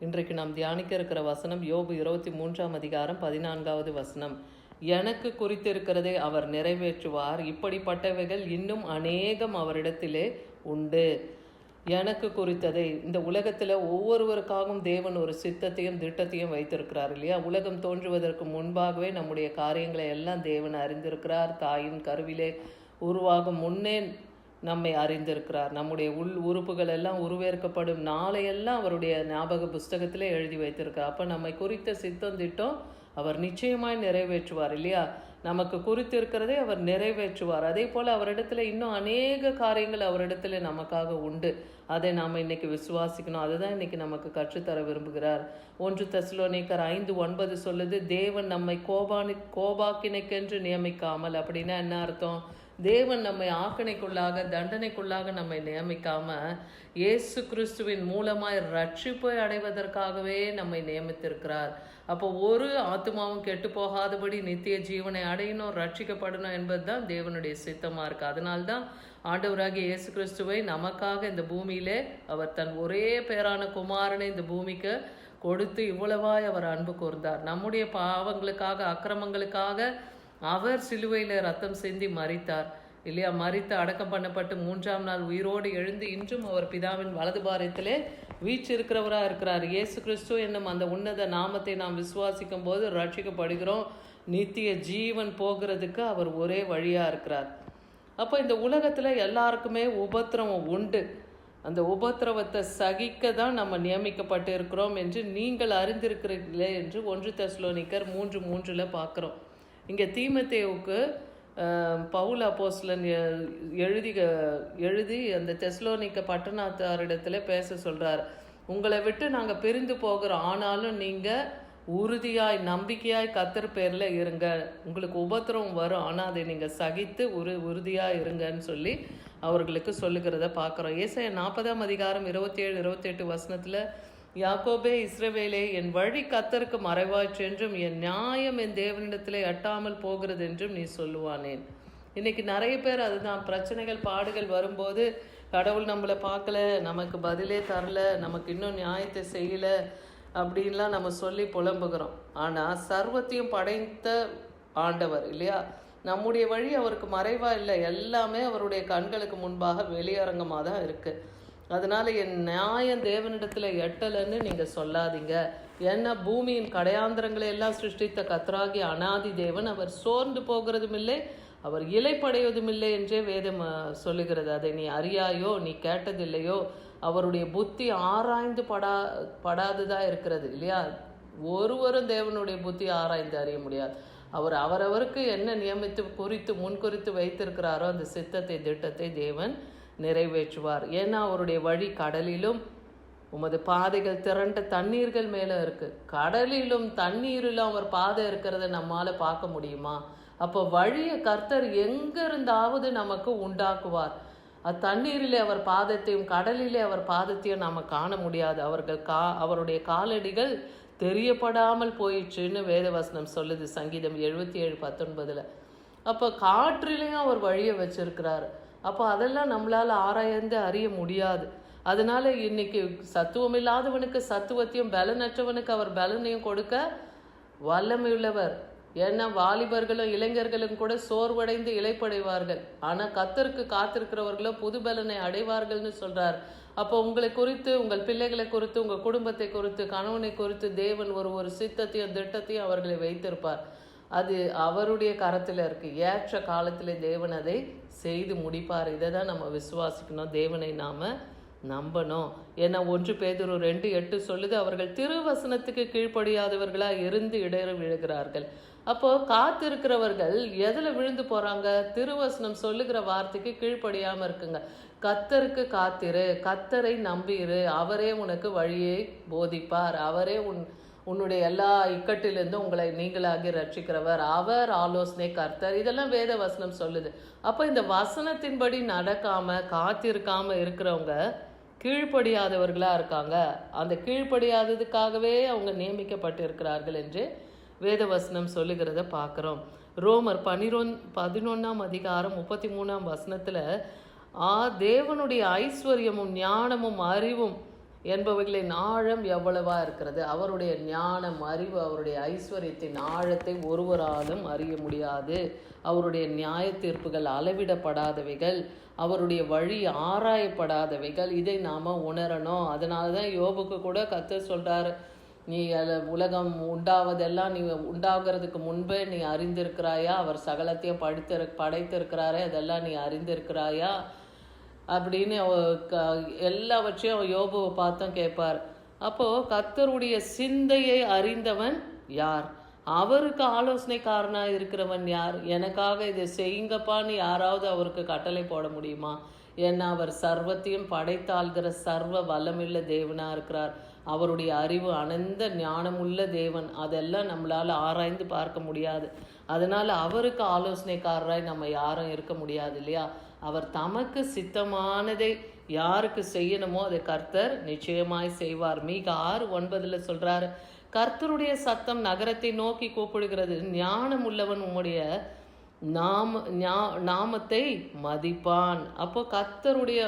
இன்றைக்கு நாம் தியானிக்க இருக்கிற வசனம் யோபு 23ஆம் அதிகாரம் 14வது வசனம். எனக்கு குறித்திருக்கிறதை அவர் நிறைவேற்றுவார், இப்படிப்பட்டவைகள் இன்னும் அநேகம் அவரிடத்திலே உண்டு. எனக்கு குறித்ததை, இந்த உலகத்தில் ஒவ்வொருவருக்காகவும் தேவன் ஒரு சித்தத்தையும் திட்டத்தையும் வைத்திருக்கிறார் இல்லையா? உலகம் தோன்றுவதற்கு முன்பாகவே நம்முடைய காரியங்களை எல்லாம் தேவன் அறிந்திருக்கிறார். தாயின் கருவிலே உருவாகும் முன்னே நம்மை அறிந்திருக்கிறார். நம்முடைய உறுப்புகள் எல்லாம் உருவேற்கப்படும் நாளையெல்லாம் அவருடைய ஞாபக புஸ்தகத்திலே எழுதி வைத்திருக்கிறார். அப்போ நம்மை குறித்த சித்தம் திட்டம் அவர் நிச்சயமாய் நிறைவேற்றுவார் இல்லையா? நமக்கு குறித்திருக்கிறதை அவர் நிறைவேற்றுவார். அதே போல் அவரிடத்துல இன்னும் அநேக காரியங்கள் அவரிடத்துல நமக்காக உண்டு. அதை நாம் இன்னைக்கு விசுவாசிக்கணும். அதுதான் இன்னைக்கு நமக்கு கற்றுத்தர விரும்புகிறார். 1 தெசலோனிக்கர் 5:9 சொல்லுது, தேவன் நம்மை கோபாக்கினைக்கென்று நியமிக்காமல். அப்படின்னா என்ன அர்த்தம்? தேவன் நம்மை ஆக்கணைக்குள்ளாக தண்டனைக்குள்ளாக நம்மை நியமிக்காம இயேசு கிறிஸ்துவின் மூலமாய் ரட்சிப்பை அடைவதற்காகவே நம்மை நியமித்திருக்கிறார். அப்போ ஒரு ஆத்மாவும் கெட்டு போகாதபடி நித்திய ஜீவனை அடையணும், ரட்சிக்கப்படணும் என்பது தான் தேவனுடைய சித்தமாக இருக்கு. அதனால்தான் ஆண்டவராகிய இயேசு கிறிஸ்துவை நமக்காக இந்த பூமியிலே அவர் தன் ஒரே பேரான குமாரனை இந்த பூமிக்கு கொடுத்து இவ்வளவாய் அவர் அன்பு கூர்ந்தார். நம்முடைய பாவங்களுக்காக அக்கிரமங்களுக்காக அவர் சிலுவையில் ரத்தம் சிந்தி மரித்தார் இல்லையா? மரித்து அடக்கம் பண்ணப்பட்டு 3ஆம் நாள் உயிரோடு எழுந்து இன்றும் அவர் பிதாவின் வலது பாரத்திலே வீற்றிருக்கிறவராக இருக்கிறார். இயேசு கிறிஸ்து என்னும் அந்த உன்னத நாமத்தை நாம் விசுவாசிக்கும் போது ரட்சிக்கப்படுகிறோம். நித்திய ஜீவன் போகிறதுக்கு அவர் ஒரே வழியாக இருக்கிறார். அப்போ இந்த உலகத்தில் எல்லாருக்குமே உபத்திரவம் உண்டு. அந்த உபத்திரவத்தை சகிக்க தான் நம்ம நியமிக்கப்பட்டு இருக்கிறோம் என்று நீங்கள் அறிந்திருக்கிறீர்களே என்று 1 தெசலோனிக்கர் 3:3 பார்க்குறோம். இங்கே தீமோத்தேயுவுக்கு பவுல் அப்போஸ்தலன் எழுதி அந்த தெசலோனிக்க பட்டணத்தாரிடத்துல பேச சொல்கிறார். உங்களை விட்டு நாங்கள் பிரிந்து போகிறோம், ஆனாலும் நீங்கள் உறுதியாய் நம்பிக்கையாய் கர்த்தர் பேரில் இருங்க. உங்களுக்கு உபத்திரவம் வரும், ஆனால் அதை நீங்கள் சகித்து உறுதியாக இருங்கன்னு சொல்லி அவர்களுக்கு சொல்லுகிறத பார்க்குறோம். ஏசாயா 40ஆம் அதிகாரம் 27-28 வசனத்தில், யாக்கோபே இஸ்ரவேலே, என் வழி கர்த்தருக்கு மறைவாய் சென்றும் என் நியாயம் என் தேவனிடத்திலே எட்டாமல் போகிறது என்றும் நீ சொல்லுவானேன். இன்னைக்கு நிறைய பேர் அதுதான், பிரச்சனைகள் பாடுகள் வரும்போது கடவுள் நம்மளை பார்க்கல, நமக்கு பதிலே தரல, நமக்கு இன்னும் நியாயத்தை செய்யலை அப்படின்லாம் நம்ம சொல்லி புலம்புகிறோம். ஆனால் சர்வத்தையும் படைத்த ஆண்டவர் இல்லையா? நம்முடைய வழி அவருக்கு மறைவாக இல்லை, எல்லாமே அவருடைய கண்களுக்கு முன்பாக வெளியரங்கமாக தான் இருக்குது. அதனால் என் நியாயம் தேவனிடத்தில் எட்டலைன்னு நீங்கள் சொல்லாதீங்க. ஏன்னா பூமியின் கடையாந்திரங்களை எல்லாம் சிருஷ்டித்த கர்த்தராகிய அனாதி தேவன் அவர் சோர்ந்து போகிறதும் இல்லை, அவர் இலைப்படைவதும் இல்லை என்றே வேதம் சொல்லுகிறது. அதை நீ அறியாயோ, நீ கேட்டதில்லையோ? அவருடைய புத்தி ஆராய்ந்து படாததாக இருக்கிறது இல்லையா? ஒருவரும் தேவனுடைய புத்தி ஆராய்ந்து அறிய முடியாது. அவர் அவரவருக்கு என்ன நியமித்து முன்குறித்து வைத்திருக்கிறாரோ அந்த சித்தத்தை திட்டத்தை தேவன் நிறைவேற்றுவார். ஏன்னா அவருடைய வழி கடலிலும் உமது பாதைகள் திரண்ட தண்ணீர்கள் மேலே இருக்குது. கடலிலும் தண்ணீரிலும் அவர் பாதை இருக்கிறத நம்மால் பார்க்க முடியுமா? அப்போ வழியை கர்த்தர் எங்கிருந்தாவது நமக்கு உண்டாக்குவார். தண்ணீரிலே அவர் பாதத்தையும் கடலிலே அவர் பாதத்தையும் நாம் காண முடியாது. அவருடைய காலடிகள் தெரியப்படாமல் போயிடுச்சுன்னு வேதவசனம் சொல்லுது, சங்கீதம் 77:19. அப்போ காற்றிலையும் அவர் வழியை வச்சிருக்கிறார். அப்போ அதெல்லாம் நம்மளால் ஆராய்ந்து அறிய முடியாது. அதனால இன்னைக்கு சத்துவம் இல்லாதவனுக்கு சத்துவத்தையும் பலனற்றவனுக்கு அவர் பலனையும் கொடுக்க வல்லமையுள்ளவர். ஏன்னா வாலிபர்களும் இளைஞர்களும் கூட சோர்வடைந்து இளைப்படைவார்கள், ஆனால் கர்த்தருக்கு காத்திருக்கிறவர்களும் புது பலனை அடைவார்கள்னு சொல்றார். அப்போ உங்களை குறித்து, உங்கள் பிள்ளைகளை குறித்து, உங்கள் குடும்பத்தை குறித்து, கணவனை குறித்து தேவன் ஒரு சித்தத்தையும் திட்டத்தையும் அவர்களை வைத்திருப்பார். அது அவருடைய கரத்தில் இருக்குது. ஏற்ற காலத்தில் தேவன் அதை செய்து முடிப்பார். இதை தான் நம்ம விசுவாசிக்கணும், தேவனை நாம் நம்பணும். ஏன்னா 1 பேதுரு 2:8 சொல்லுது, அவர்கள் திருவசனத்துக்கு கீழ்ப்படியாதவர்களாக இருந்து இடறி விழுகிறார்கள். அப்போது காத்திருக்கிறவர்கள் எதில் விழுந்து போகிறாங்க? திருவசனம் சொல்லுகிற வார்த்தைக்கு கீழ்ப்படியாமல் இருக்குங்க. கர்த்தருக்கு காத்திரு, கர்த்தரை நம்பிரு, அவரே உனக்கு வழியை போதிப்பார், அவரே உன்னுடைய எல்லா இக்கட்டிலிருந்தும் உங்களை நீங்களாகி ரட்சிக்கிறவர், அவர் ஆலோசனை கர்த்தர், இதெல்லாம் வேத வசனம் சொல்லுது. அப்போ இந்த வசனத்தின்படி நடக்காம காத்திருக்காம இருக்கிறவங்க கீழ்ப்படியாதவர்களாக இருக்காங்க. அந்த கீழ்ப்படியாததுக்காகவே அவங்க நியமிக்கப்பட்டு இருக்கிறார்கள் என்று வேதவசனம் சொல்லுகிறத பார்க்குறோம். ரோமர் 11ஆம் அதிகாரம் 33ஆம் வசனத்தில், தேவனுடைய ஐஸ்வர்யமும் ஞானமும் அறிவும் என்பவைகளின் ஆழம் எவ்வளவா இருக்கிறது. அவருடைய ஞானம், அறிவு, அவருடைய ஐஸ்வர்யத்தின் ஆழத்தை ஒருவராலும் அறிய முடியாது. அவருடைய நியாய தீர்ப்புகள் அளவிடப்படாதவைகள், அவருடைய வழி ஆராயப்படாதவைகள். இதை நாம் உணரணும். அதனால தான் யோபுக்கு கூட கர்த்தர் சொல்கிறாரு, நீ உலகம் உண்டாவதெல்லாம் நீ உண்டாகிறதுக்கு முன்பே நீ அறிந்திருக்கிறாயா? அவர் சகலத்தையும் படைத்திருக்கிறாரே, அதெல்லாம் நீ அறிந்திருக்கிறாயா அப்படின்னு எல்லாவற்றையும் யோபுவை பார்த்தும் கேட்பார். அப்போது கர்த்தருடைய சிந்தையை அறிந்தவன் யார்? அவருக்கு ஆலோசனைக்காரனாக இருக்கிறவன் யார்? எனக்காக இதை செய்யுங்கப்பான்னு யாராவது அவருக்கு கட்டளை போட முடியுமா? ஏன்னா அவர் சர்வத்தையும் படைத்தாள்கிற சர்வ வல்லமுள்ள தேவனாக இருக்கிறார். அவருடைய அறிவு அனந்த ஞானமுள்ள தேவன். அதெல்லாம் நம்மளால் ஆராய்ந்து பார்க்க முடியாது. அதனால் அவருக்கு ஆலோசனைக்காரராய் நம்ம யாரும் இருக்க முடியாது இல்லையா? அவர் தமக்கு சித்தமானதை யாருக்கு செய்யணுமோ அதை கர்த்தர் நிச்சயமாய் செய்வார். மீகா 6:9 சொல்கிறாரு, கர்த்தருடைய சத்தம் நகரத்தை நோக்கி கூப்பிடுகிறது, ஞானம் உள்ளவன் உம்முடைய நாமத்தை மதிப்பான். அப்போ கர்த்தருடைய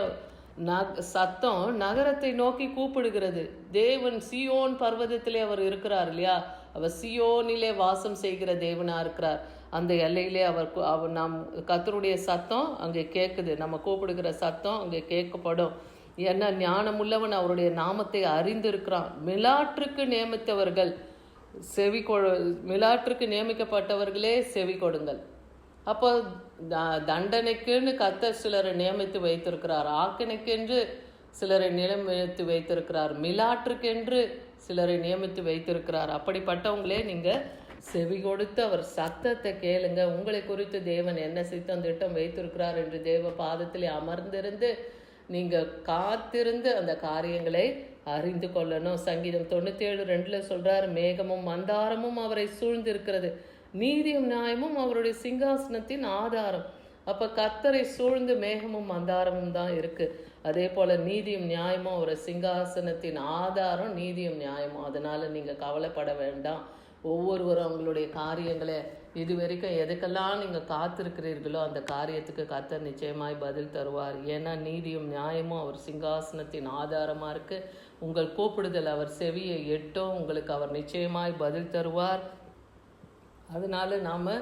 சத்தம் நகரத்தை நோக்கி கூப்பிடுகிறது. தேவன் சியோன் பர்வதத்திலே அவர் இருக்கிறார் இல்லையா? அவர் சியோனிலே வாசம் செய்கிற தேவனா இருக்கிறார். அந்த எல்லையிலே அவர் நாம் கர்த்தருடைய சத்தம் அங்கே கேட்குது. நம்ம கூப்பிடுகிற சத்தம் அங்கே கேட்கப்படும். ஏன்னா ஞானமுள்ளவன் அவருடைய நாமத்தை அறிந்திருக்கிறான். மிலாற்றுக்கு நியமித்தவர்கள் மிலாற்றுக்கு நியமிக்கப்பட்டவர்களே செவி கொடுங்கள். அப்போ தண்டனைக்குன்னு கர்த்தர் சிலரை நியமித்து வைத்திருக்கிறார். ஆக்கினைக்கென்று சிலரை நியமித்து வைத்திருக்கிறார். மிலாற்றுக்கென்று சிலரை நியமித்து வைத்திருக்கிறார். அப்படிப்பட்டவங்களே நீங்கள் செவி கொடுத்து அவர் சத்தத்தை கேளுங்க. உங்களை குறித்து தேவன் என்ன சித்தம் திட்டம் வைத்திருக்கிறார் என்று தேவ பாதத்திலே அமர்ந்திருந்து நீங்கள் காத்திருந்து அந்த காரியங்களை அறிந்து கொள்ளணும். சங்கீதம் 97:2 சொல்கிறார், மேகமும் மந்தாரமும் அவரை சூழ்ந்திருக்கிறது, நீதியும் நியாயமும் அவருடைய சிங்காசனத்தின் ஆதாரம். அப்போ கர்த்தரை சூழ்ந்து மேகமும் மந்தாரமும் தான் இருக்குது. அதே போல் நீதியும் நியாயமும் அவருடைய சிங்காசனத்தின் ஆதாரம், நீதியும் நியாயமும். அதனால் நீங்கள் கவலைப்பட வேண்டாம். ஒவ்வொருவரும் அவங்களுடைய காரியங்களை இது வரைக்கும் எதுக்கெல்லாம் நீங்கள் காத்திருக்கிறீர்களோ அந்த காரியத்துக்கு கர்த்தர் நிச்சயமாய் பதில் தருவார். ஏன்னா நீதியும் நியாயமும் அவர் சிங்காசனத்தின் ஆதாரமாக இருக்குது. உங்கள் கூப்பிடுதல் அவர் செவியை எட்டும். உங்களுக்கு அவர் நிச்சயமாய் பதில் தருவார். அதனால நாம்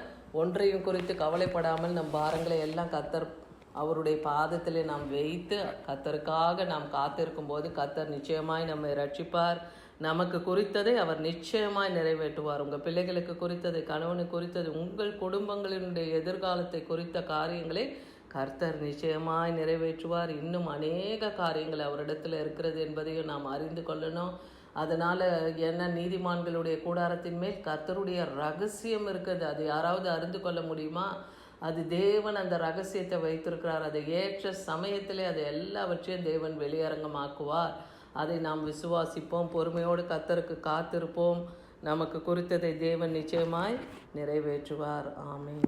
ஒன்றையும் குறித்து கவலைப்படாமல் நம் பாரங்களை எல்லாம் கர்த்தர் அவருடைய பாதத்தில் நாம் வைத்து கர்த்தருக்காக நாம் காத்திருக்கும் போது கர்த்தர் நிச்சயமாய் நம்மை ரட்சிப்பார். நமக்கு குறித்ததை அவர் நிச்சயமாய் நிறைவேற்றுவார். உங்கள் பிள்ளைகளுக்கு குறித்ததை, கணவனுக்கு குறித்தது, உங்கள் குடும்பங்களினுடைய எதிர்காலத்தை குறித்த காரியங்களை கர்த்தர் நிச்சயமாய் நிறைவேற்றுவார். இன்னும் அநேக காரியங்கள் அவரிடத்தில் இருக்கிறது என்பதையும் நாம் அறிந்து கொள்ளணும். அதனால் என்ன, நீதிமான்களுடைய கூடாரத்தின் மேல் கர்த்தருடைய ரகசியம் இருக்குது. அது யாராவது அறிந்து கொள்ள முடியுமா? அது தேவன் அந்த ரகசியத்தை வைத்திருக்கிறார். அதை ஏற்ற சமயத்திலே அதை எல்லாவற்றையும் தேவன் வெளியரங்கமாக்குவார். அதை நாம் விசுவாசிப்போம். பொறுமையோடு கர்த்தருக்கு காத்திருப்போம். நமக்கு குறித்ததை தேவன் நிச்சயமாய் நிறைவேற்றுவார். ஆமென்.